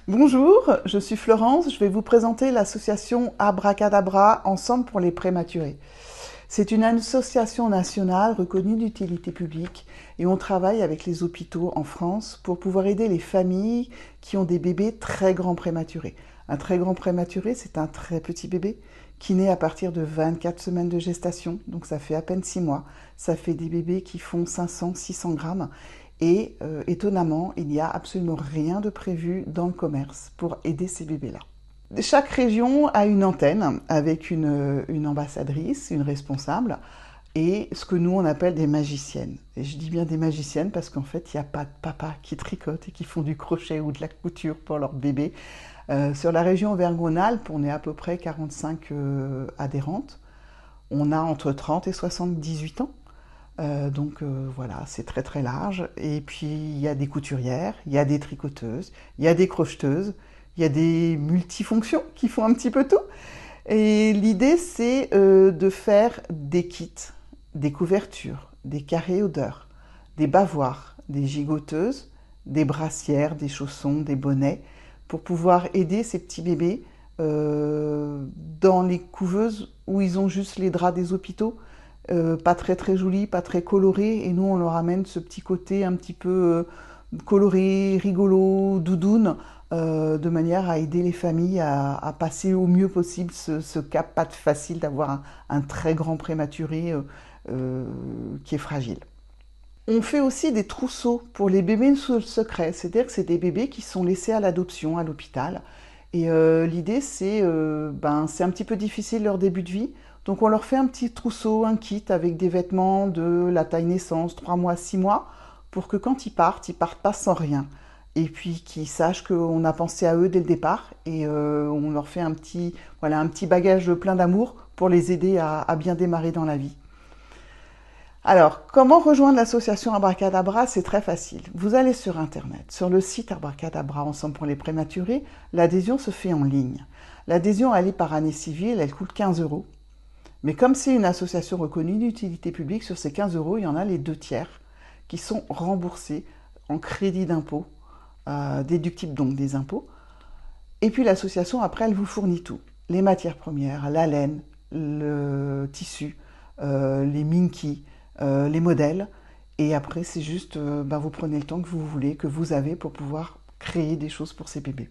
Bonjour, je suis Florence, je vais vous présenter l'association Abracadabra Ensemble pour les prématurés. C'est une association nationale reconnue d'utilité publique et on travaille avec les hôpitaux en France pour pouvoir aider les familles qui ont des bébés très grands prématurés. Un très grand prématuré, c'est un très petit bébé qui naît à partir de 24 semaines de gestation, donc ça fait à peine 6 mois. Ça fait des bébés qui font 500-600 grammes et étonnamment, il n'y a absolument rien de prévu dans le commerce pour aider ces bébés-là. Chaque région a une antenne avec une ambassadrice, une responsable, et ce que nous on appelle des magiciennes. Et je dis bien des magiciennes parce qu'en fait, il n'y a pas de papa qui tricotent et qui font du crochet ou de la couture pour leur bébé. Sur la région Auvergne-Rhône-Alpes, on est à peu près 45 adhérentes. On a entre 30 et 78 ans. Voilà, c'est très très large. Et puis il y a des couturières, il y a des tricoteuses, il y a des crocheteuses, il y a des multifonctions qui font un petit peu tout. Et l'idée c'est de faire des kits, des couvertures, des carrés odeurs, des bavoirs, des gigoteuses, des brassières, des chaussons, des bonnets, pour pouvoir aider ces petits bébés dans les couveuses où ils ont juste les draps des hôpitaux. Pas très très jolis, pas très colorés, et nous on leur amène ce petit côté un petit peu coloré, rigolo, doudoune, de manière à aider les familles à passer au mieux possible ce cap pas facile d'avoir un très grand prématuré qui est fragile. On fait aussi des trousseaux pour les bébés sous le secret, c'est-à-dire que c'est des bébés qui sont laissés à l'adoption à l'hôpital. Et l'idée, c'est un petit peu difficile leur début de vie, donc on leur fait un petit trousseau, un kit avec des vêtements de la taille naissance, 3 mois, 6 mois, pour que quand ils partent pas sans rien. Et puis qu'ils sachent qu'on a pensé à eux dès le départ et on leur fait voilà, un petit bagage plein d'amour pour les aider à bien démarrer dans la vie. Alors, comment rejoindre l'association Abracadabra? C'est très facile. Vous allez sur Internet, sur le site Abracadabra Ensemble pour les prématurés, l'adhésion se fait en ligne. L'adhésion, elle est par année civile, elle coûte 15 euros. Mais comme c'est une association reconnue d'utilité publique, sur ces 15 euros, il y en a les 2 tiers qui sont remboursés en crédit d'impôt, déductibles donc des impôts. Et puis l'association, après, elle vous fournit tout. Les matières premières, la laine, le tissu, les minkies, les modèles. Et après, c'est juste, vous prenez le temps que vous voulez, que vous avez pour pouvoir créer des choses pour ces bébés.